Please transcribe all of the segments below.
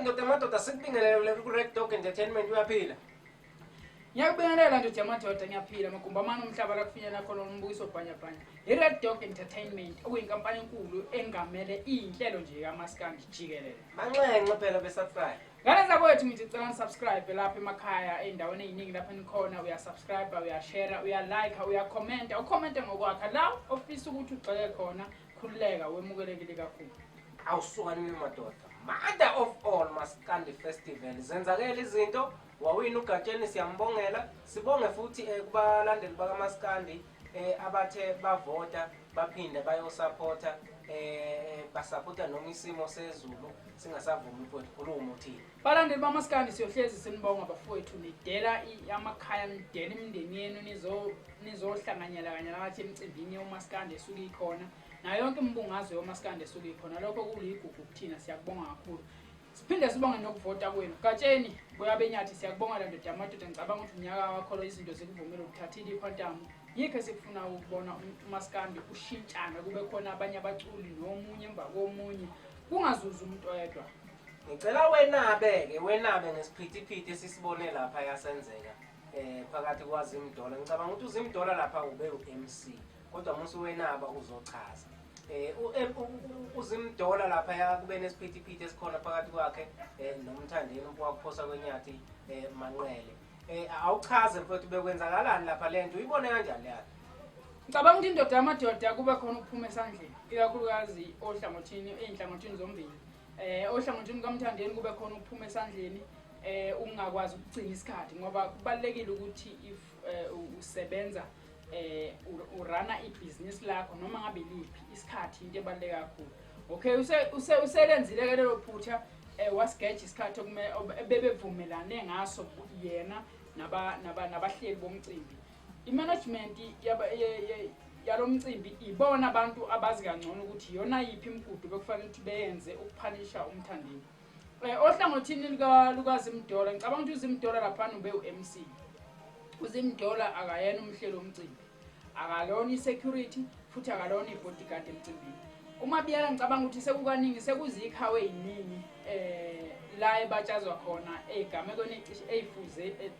Ndoda sikubingelele ku Red Dog Entertainment uyaphila. Ngiyakubingelela nje amadoda ngiyaphila magumba amana umhlaba la kufinyela khona umbukiso bhanya. I-Red Dog Entertainment okuyinkampani enkulu engamele inhlelo nje kamaskandi jikelele. Manxenxe phela besubscribe. Ngalenza kwethu ngithi cela subscribe lapha emakhaya endaweni eziningi lapha nikhona uyasubscribe, uyashare, uyalike, uyakhomenta, ukhomenta ngokwakha la ofisa ukuthi ugxeke khona khulileka wemukelekile kakhulu. Awusukani madoda. Mother of all Maskandi Festival zenzakela izinto wawina ugatsheni siyambongela sibonge futhi kubalandeli bakaMaskandi abathe bavota baphinde bayosupporta basupporta noma isimo sezulu singasavumi futhi khuluma uthini. Balandeli bamaskandi siyohlezi sinibonga bafowethu nidela amakhaya nidela imindeni yenu nizohlanganyela kanye nabathi emcimbini yomaskandi esuke ikhona nayo yonke imbungazo yomaskandi esuke ikhona lokho kuligugu kuthina siyakubonga kakhulu. Siphinde sibonge nokuvota kwenu. Gatsheni boyabenyathi siyakubonga la ndoda amadoda ngicabanga ukuthi unyaka wakho izinto zekuvumela ukuthathile ikhwantamu. Yikho sikufuna ukubona umaskandi ushintshana kube khona abanye abaculi nomunye emva komunye kungazuza umuntu oyedwa. Ngicela wenabe ngesiphithiphithi esisibone lapha yasenzeka phakathi kwaZimdola. Ngicabanga ukuthi uZimdola lapha ube uMC kodwa musu wenaba uzochaza. uZimdola lapha yakube nesiphithiphithi esikhona phakathi kwakhe noMthandeni wakuphosa kwenyathi Manqele. Awuchaze mfowethu bekwenzakalani lapha lento uyibone kanjani yakhe? Ngicabanga ukuthi indoda yamadoda kube khona ukuphuma esandleni ikakhulukazi einhlangothini zombili. Ohlangothini kaMthandeni kube khona ukuphuma esandleni ungakwazi ukugcina isikhathi ngoba kubalekile ukuthi if usebenza urana ibusiness lakho noma ngabe liphi isikhathi into ebaleka kakhulu. Okay uselenzile ke lelo phutha wasigeja isikhathi bebevumelane ngaso yena nabahleli bomcimbi. Imanagement yalomcimbi ibona abantu abazi kangcono ukuthi yona yipi imigudu bekufanele ukuthi beyenze ukuphanisha uMthandeni. Ohlangothini lukaZimdola ngicabanga ukuthi uZimdola lapha ube uMC. uZimdola akayena umhlelo womcimbi. Akalona isecurity futhi akalona ibodyguard emcimbini. Uma biyela ngicabanga ukuthi sekukaningi sekuzikhawe eziningi la ebatshazwa khona egamekweni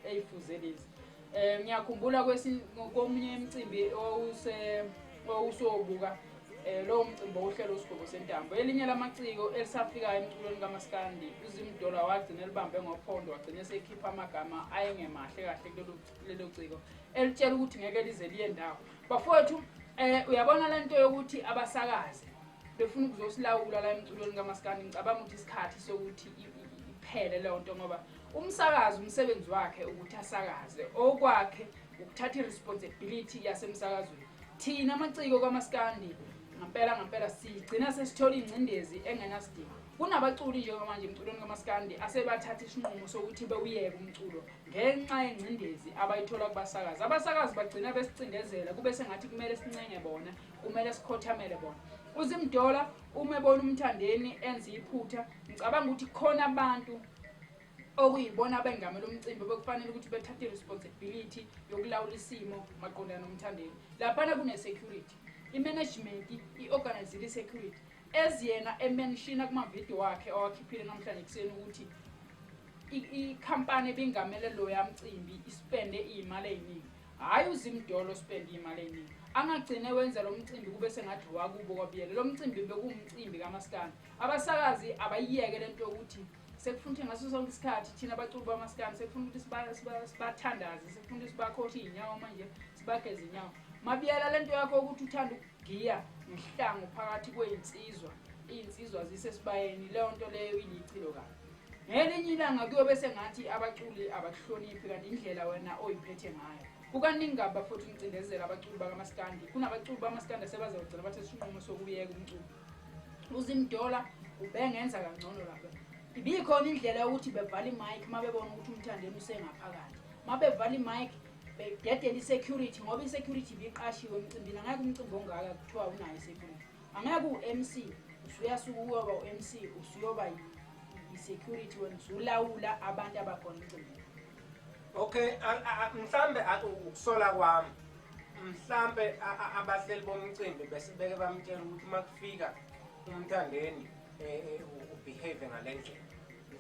eyifuze lezi. Ngiyakhumbula komunye imicimbi owusobuka lo mcimbi ohlelo usigqoko sentambo. Elinye lamaciko elisafika emculweni kaMaskandi uZimdola wagcina libambe ngophondo wagcina esekhipha amagama ayengemahle kahle kulelo ciko elitshela ukuthi ngeke lize liye ndawo. Bafowethu uyabona lento yokuthi abasakazi befuna ukuzosilawula la emculweni kaMaskandi. Ngicabanga ukuthi isikhathi sokuthi iphele leyo nto ngoba umsakazi umsebenzi wakhe ukuthi asakaze okwakhe ukuthatha iresponsibility yasemsakazweni. Thina amaciko kaMaskandi ngampela sigcina sesithola ingcindezi engenasidingo. Kunabaculi nje manje emculweni kaMaskandi asebathatha isinqumo sokuthi bewuyeke umculo ngenxa yengcindezi abayithola kubasakazi. Abasakazi bagcina besicindezela kube sengathi kumele sincenge bona, kumele sikhothamele bona. uZimdola uma ebona uMthandeni enza iphutha ngicabanga ukuthi khona abantu okuyibona bengamela umcimbi bekufanele ukuthi bethathe iresponsibility yokulawula isimo maqondana noMthandeni. Lapha kune security, imanagement iorganizile security eziyena emenshina kuma video wakhe owakhiphile namhlanje kuseni ukuthi ikhampani ebingamele lo yamcimbi ispende imali eziningi. Hayi uZimdola spend imali eziningi. Angagcine wenza lo mcimbi kube sengathi wakubo kwabiyele. Lo mcimbi bekumcimbi kaMaskandi. Abasakazi abayiyeke lento ukuthi sekufuna ngaso sonke isikhathi thina abaculi bamaskandi sekufuna ukuthi sibathandaze, sekufuna ukuthi sibakhothe inyawo manje sibageze inyawo. Mabiyela lento yakho ukuthi uthanda ukugiya ngihlangu phakathi kwezinsizwa. Izinsizwa zisesibayeni leyo nto leyo ilichilo kabi. Ngelinye ilanga kuyobe sengathi abaculi abakuhloniphi kanti indlela wena oyiphethe ngayo. Kukaningi ngaba futhi umcindezela abaculi bakaMaskandi. Kunabaculi bamaskandi sebazogcina bathe isinqumo sokuyeka umculo. uZimdola ubengenza kangcono lapha. Ibikhona indlela yokuthi bevala imic mabebona ukuthi uMthandeni usengaphakathi. Mabevala imic bededela isecurity ngoba isecurity ibiqashiwe emcimbini. Angeke umcimbi ongaka kuthiwa unayo isecurity. Angeke uMC usuyasuka ukuba uMC usuyoba isecurity wena usulawula abantu abakhona emcimbini. Okay, mhlambe ukusola kwami. Mhlambe abahleli bomcimbi besibeke bamtshela ukuthi makufika uMthandeni ubehave ngalendlela.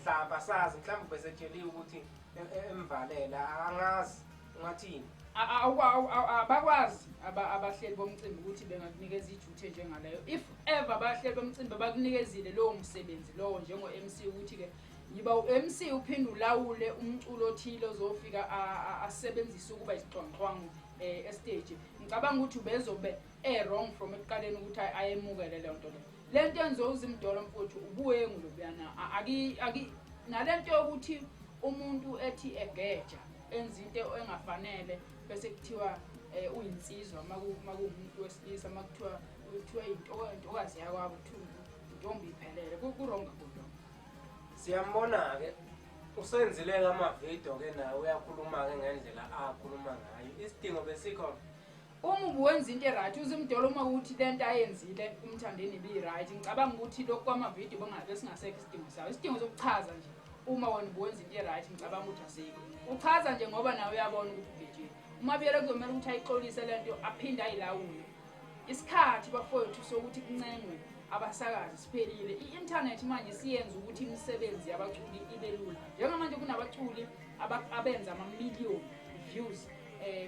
mhlawumbe asazi mhlawumbe besetsheliwe ukuthi emvalela angazi ungathini abakwazi abahleli bomcimbi ukuthi bengakunikeza iduty njengaleyo if ever abahleli bomcimbi bakunikezile lowo msebenzi lowo njengo MC ukuthi ke yiba uMC uphinde ulawule umculo othile ozofika asebenzise ukuba isiqhwanqhwangu estage. Ngicabanga ukuthi ubezobe wrong from ekuqaleni ukuthi ayemukele le nto le lento enzo uZimdola mfowethu ubuye ngilobuyana aki nalento yokuthi umuntu ethi egeja enza into engafanele bese kuthiwa uyinsizwa makuumuntu wesilisa makuthiwa intokazi yakwabo intombi iphelele ku-wrong kakhulu. Siyambona ke usenzile ngamavidiyo ke nawe uyakhuluma ke ngendlela akhuluma ngayo isidingo besikho uma ubuwenza into right uZimdola uma ukuthi lento ayenzile uMthandeni bi right ngicabanga ukuthi lokho kwamavidiyo bengabe singasekho isidingo sawo isidingo sokuchaza nje uma wena ubuwenza into right ngicabanga ukuthi asikho uchaza nje ngoba nawe uyabona ukuthi ubhejile uma biyele kuzomela ukuthi ayixolise lento aphinde ayilawule isikhathi bafowethu sokuthi kuncengwe abasakazi siphelile i-internet manje siyenza ukuthi imisebenzi yabaculi ibe lula njengamanje kunabaculi abenza ama-million views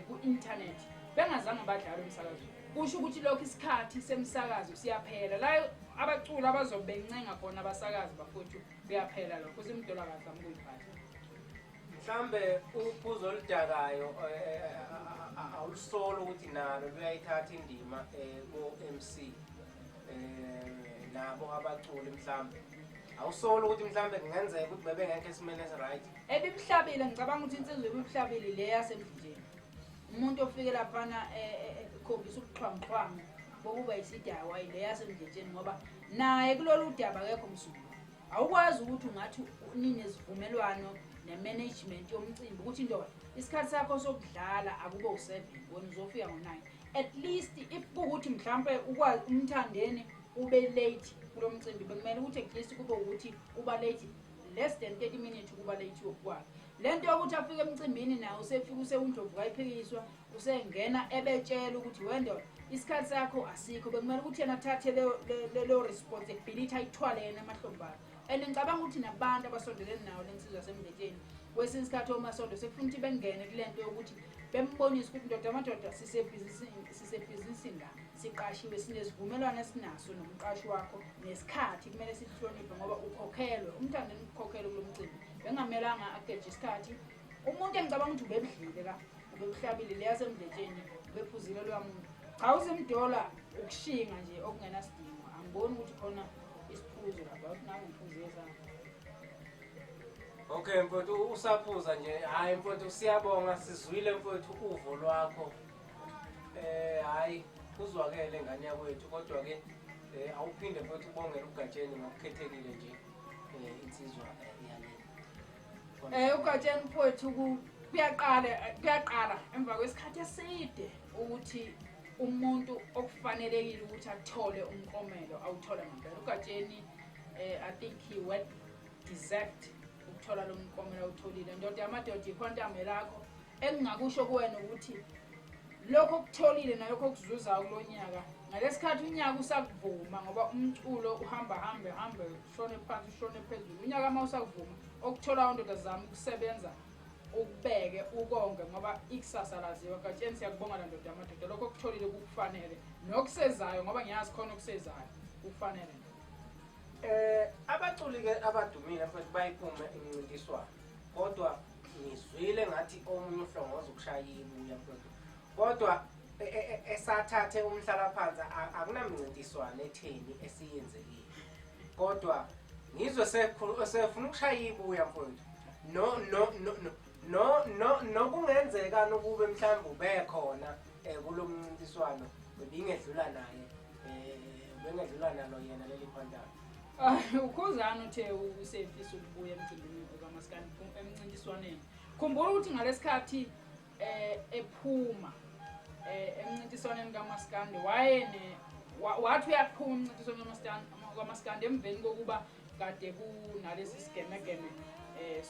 ku-internet bengazange badlala umsakazo kusho ukuthi lokho isikhathi semsakazo siyaphela la abaculi abazobe bencenga khona abasakazi bafowethu kuyaphela lokho uZimdola kazama ukuyiphatha mhlambe uphuzo oludakayo awulisolo ukuthi nalo luyayithatha indima ku-MC nabo abaculi mhlambe awusolo ukuthi mhlambe kungenzeka ukuthi bebengekho esimeni esi-right ebimhlabile ngicabanga ukuthi insizwe ebimhlabile le yasemdleni umuntu ofike laphana khombisa ubuxhwanguxhwangu bokuba isidawa ile yasemdletsheni ngoba naye kulolu daba akekho msuku awukwazi ukuthi ungathi ninesivumelwano ne-management yomcimbi ukuthi ndoda isikhathi sakho sokudlala akube u7 wena uzofika ngo9 at least if kuukuthi mhlambe ukwazi uMthandeni ube late kulo mcimbi bekumele ukuthi at least kube ukuthi uba late less than 30 minutes kuba late yokwakhe lento yokuthi afike emcimbini nawe usefika usewundlovu kayiphikiswa usengena ebetshela ukuthi wendo isikhathi sakho asikho bekumele ukuthi yena athathe lo responsibility ayithwale yena emahlombana ngicabanga ukuthi nabantu abasondelene nawo lensizwa yasemdletsheni kwesinye isikhathi omasondo sekufuna ukuthi bengene kulento yokuthi bembonise ukuthi ndoda amadoda sisebhizinisini la siqashiwe sinesivumelwano esinaso nomqashi wakho nesikhathi kumele sihloniphe ngoba ukhokhelwe uMthandeni ukhokhele kulo mcimbi bengamelanga ageje isikhathi umuntu engicabanga ukuthi ubebudlile la ubebuhlabile le yasemdletsheni ubephuzile lwamuntu cha uZimdola ukushinga nje okungenasidingo angiboni ukuthi khona isiphuzo lapha ukuthi nawe uphuze sana. Okay mfowethu usaphuza nje hayi mfowethu siyabonga sizwile mfowethu uvo lwakho hayi kuzwakele ngane yakwethu kodwa ke awuphinde mfowethu ubongela ugatsheni ngokukhethekile nje insizwa yalena ugatsheni mfowethu kuyaqala emva kwesikhathi eside ukuthi umuntu okufanelekile ukuthi athole umklomelo awuthola ngempela ugatsheni I think he well deserved ukuthola lo mklomelo awutholile ndoda yamadoda ikhontambe lakho engingakusho kuwena ukuthi lokho okutholile nalokho okuzuzayo kulonyaka ngalesikhathi unyaka usakuvuma ngoba umculo uhamba hambe ushone phansi ushone phezulu unyaka mawusakuvuma okuthola ndoda zami ukusebenza ukubeke ukonge ngoba ikusasa laziwa gatsheni siyakubonga la ndoda yamadoda lokho okutholile kukufanele nokusezayo ngoba ngiyazi khona okusezayo kufanele abaculi ke abadumile mfowethu bayiphume imncintiswano kodwa ngizwile ngathi omunye uhlongoza ukushaya ibuya mfowethu kodwa esathathe umhlala phansi akunamncintiswano etheni esiyenzekile kodwa ngizwe sefuna ukushaya ibuya mfowethu no kungenzeka ukube mhlawumbe ubekhona kulo mncintiswano bengedlula naye bengedlula nalo yena leli phantana ukhuzana uthe usefisa ukubuya emcimbini emncintiswaneni khumbula ukuthi ngalesikhathi ephuma emncintiswaneni kaMaskandi wathi uyaphuma umncintiswano kaMaskandi emveni kokuba kade kunalesi sigemegeme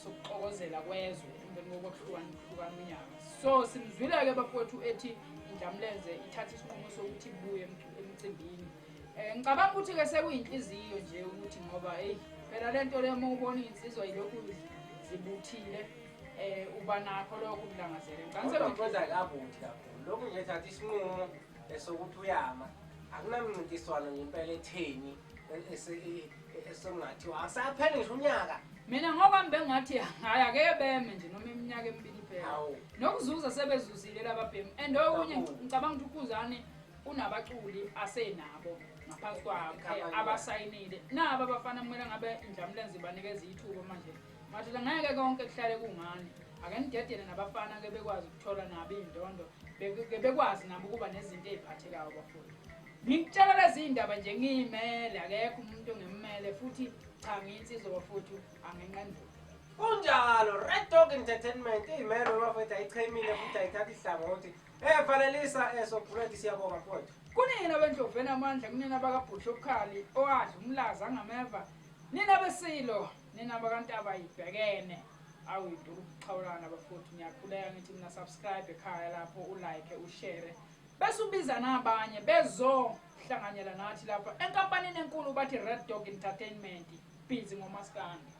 sokuxokozela kwezwe emveni kokuhlukana unyaka so simzwile-ke bafowethu ethi indlamlenze ithatha isinqumo sokuthi ibuye emcimbini ngicabanga ukuthi-ke sekuyinhliziyo nje ukuthi ngoba phela lento lema ubona insizwa yilokhu zibuthile uba nakho lokhu kulangazela ngicela ngikwenza kabuthi kakhulu lokhu nje thatha isinqumo esokuthi uyama akunamncintiswano nje impela etheni esengathi asaphele ngisho unyaka mina ngoba bengathi hayi ake beme nje noma iminyaka emibili phela nokuzuza sebezuzile lababhemu and okunye ngicabanga ukuthi ukhuzane unabaculi asenabo ngaphansi kwakhe abasayinile nabo abafana kumele ngabe indlamlenze banikeza ithuba manje mathi ngeke konke kuhlale kungani ake nidedele nabafana ke bekwazi ukuthola nabo indondo bekwazi nabo ukuba nezinto eziphathekayo bafundi ngikutshela lezi indaba nje ngiyimele akekho umuntu ongemmele futhi cha ngiyinsizwa bafuthi angenqendela kunjalo Red Dog Entertainment imelo bafethu ayichemile futhi ayithatha ihlangothi Valelisa sokuphuleti siyabonga mfowethu kunina bendlovu enamandla kunina bakabhusho okhali owadla umlaza angameva nina besilo nina bakantaba yibhekene awuyiduru ukuxhawulana bafuthi ngiyakhuleka ngithi mina subscribe ekhaya lapho ulike ushare bese ubiza nabanye bezohlanganyela nathi lapha enkampanini enkulu bathi Red Dog Entertainment busy ngomaskandi